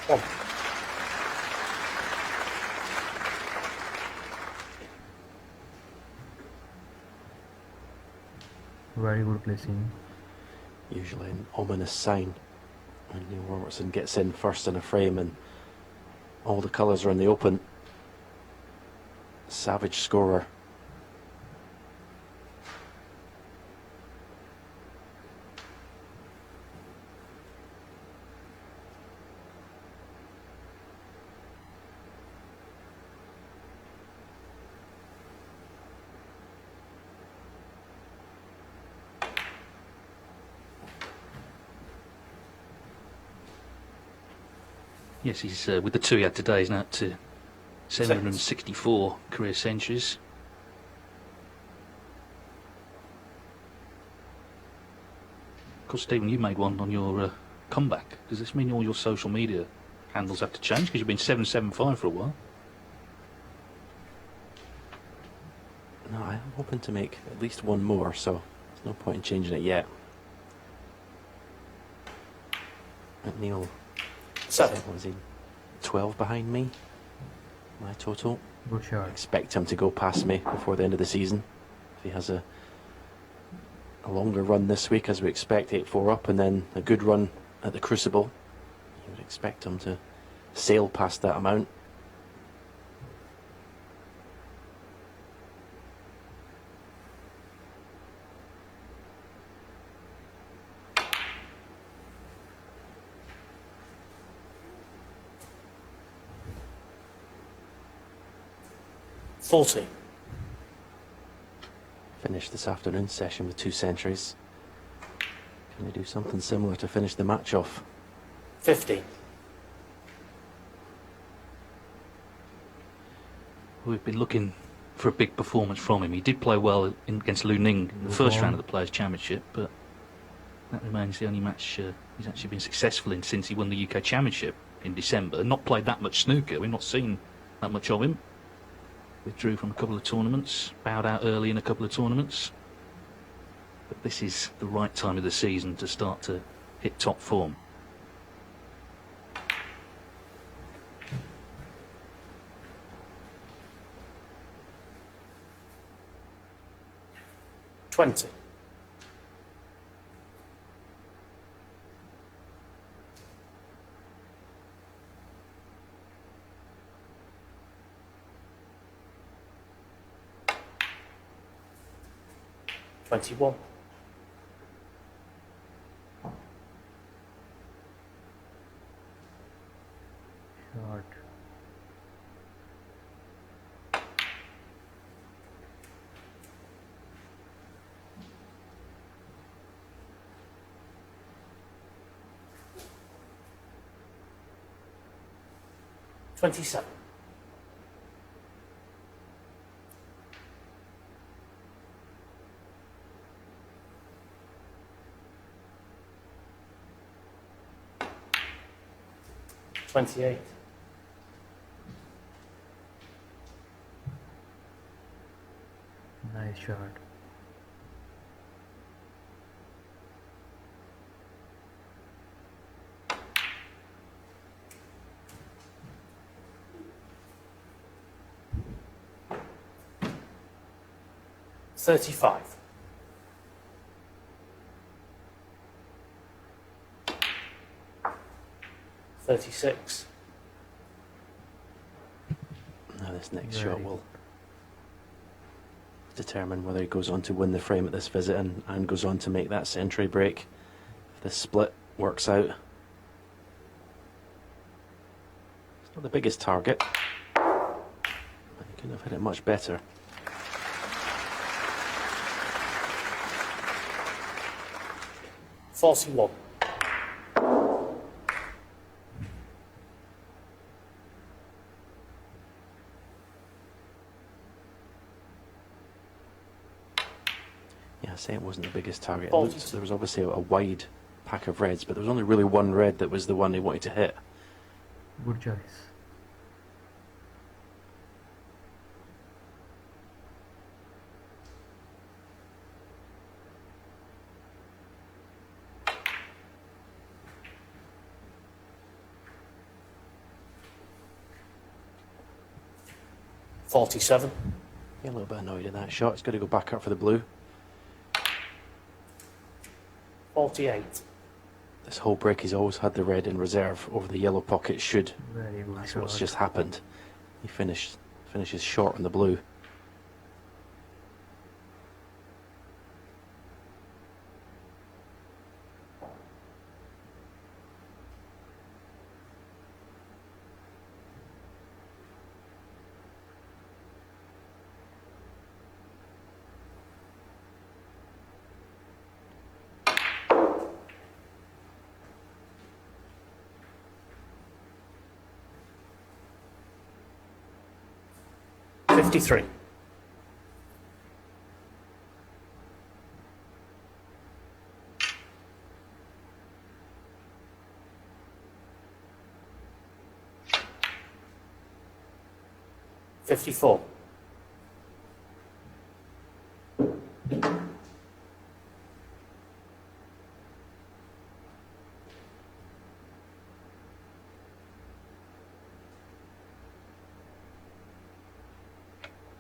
One. Very good placing. Usually an ominous sign when Neil Robertson gets in first in a frame and all the colours are in the open. Savage scorer. Yes, he's with the two he had today, he's now up to 764 career centuries. Of course, Stephen, you made one on your comeback. Does this mean all your social media handles have to change? Because you've been 775 for a while. No, I'm hoping to make at least one more, so there's no point in changing it yet. And Neil, 7. what was he? 12 behind me? My total. Good shot. I expect him to go past me before the end of the season. If he has a longer run this week, as we expect, 8-4 up, and then a good run at the Crucible, you would expect him to sail past that amount. Forty. Finished this afternoon's session with 2 centuries. Can we do something similar to finish the match off? 50. We've been looking for a big performance from him. He did play well against Lu Ning in the first round of the Players' Championship, but that remains the only match he's actually been successful in since he won the UK Championship in December. Not played that much snooker. We've not seen that much of him. Withdrew from a couple of tournaments, bowed out early in a couple of tournaments. But this is the right time of the season to start to hit top form. $20. $21. Shot. $27. $28. Nice shot. $35. $36. Now this next Very shot will determine whether he goes on to win the frame at this visit and goes on to make that century break. If this split works out. It's not the biggest target, but he couldn't have hit it much better. $41. Yeah, I say it wasn't the biggest target. It 42. looked, there was obviously a wide pack of reds, but there was only really one red that was the one he wanted to hit. Good choice. 47. Yeah, a little bit annoyed in that shot. It's got to go back up for the blue. 48. This whole break he's always had the red in reserve over the yellow pocket should. Very good That's shot. what's just happened. He finishes short on the blue. $53. $54.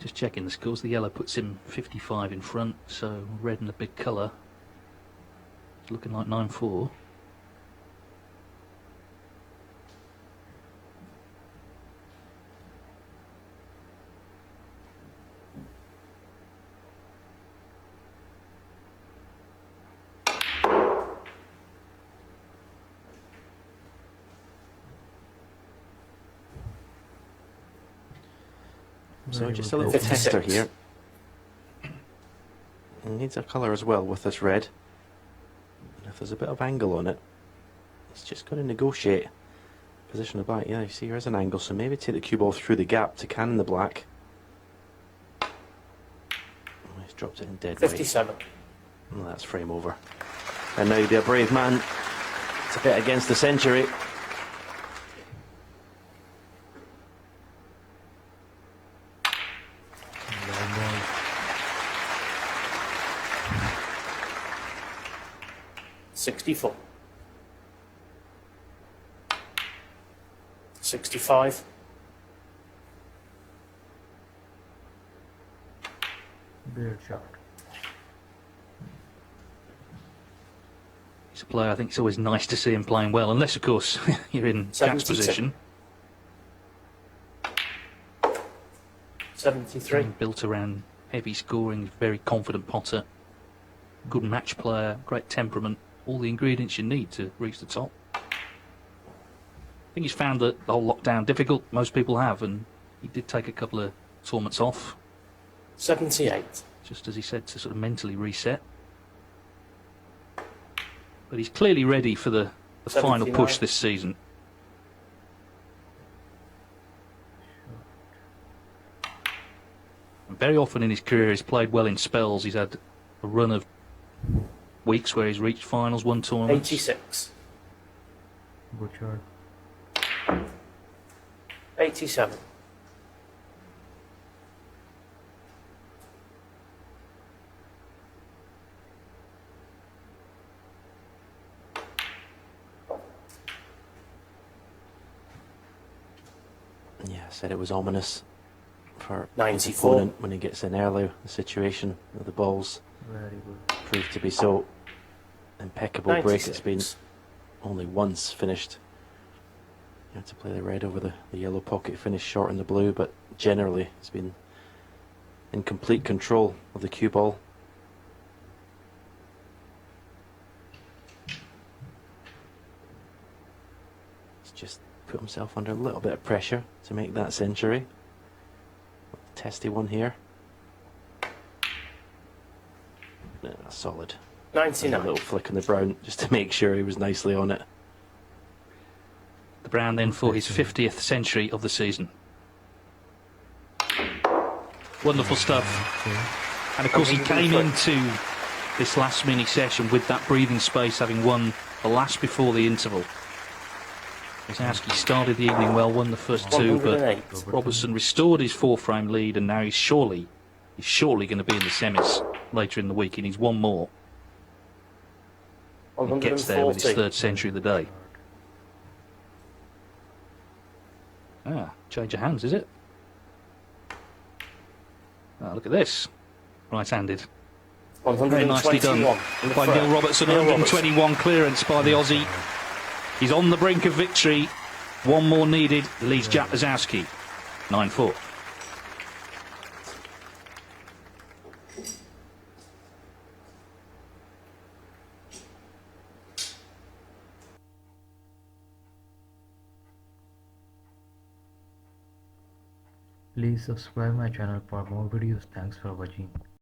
Just checking the scores. The yellow puts him 55 in front, so red and a big colour. It's looking like 9-4. So Very just a good little play. tester 56. here. He needs a colour as well with this red. And if there's a bit of angle on it, he's just got to negotiate position of black. Yeah, you see there is an angle, so maybe take the cue ball through the gap to cannon the black. Oh, he's dropped it in dead right. 57. Well, that's frame over. And now you'd be a brave man to bet against the century. Long ball. 64. 65. Great shot. He's a player I think it's always nice to see him playing well, unless of course you're in Jack's 72. position. 73. Built around heavy scoring, very confident potter, good match player, great temperament, all the ingredients you need to reach the top. I think he's found the whole lockdown difficult. Most people have, and he did take a couple of tournaments off, 78. just as he said, to sort of mentally reset. But he's clearly ready for the final 79. push this season. And very often in his career he's played well in spells. He's had a run of weeks where he's reached finals, won tournaments. 86. Good shot. 87. Yeah, I said it was ominous for his 94. opponent when he gets in early. The situation of the balls Very good. proved to be so impeccable. Break. It's been 96. only once finished. You had to play the red over the yellow pocket, finished short in the blue, but generally it's been in complete control of the cue ball. He's just put himself under a little bit of pressure to make that century. Testy one here. Yeah, solid. And a 99. little flick on the brown just to make sure he was nicely on it. The Brown then for his 50th century of the season. Wonderful stuff. Okay. And of course he came into this last mini session with that breathing space, having won the last before the interval. Lisowski started the evening well, won the first two, but 108. Robertson restored his four-frame lead, and now he's surely going to be in the semis later in the week. He needs one more. He gets there with his 140. third century of the day. Ah, change of hands, is it? Look at this. Right-handed. Very nicely 121. done in the by front. Neil Robertson. Neil 121 clearance by the Aussie. He's on the brink of victory. One more needed. He leads Jack Lisowski. 9-4. Please subscribe my channel for more videos. Thanks for watching.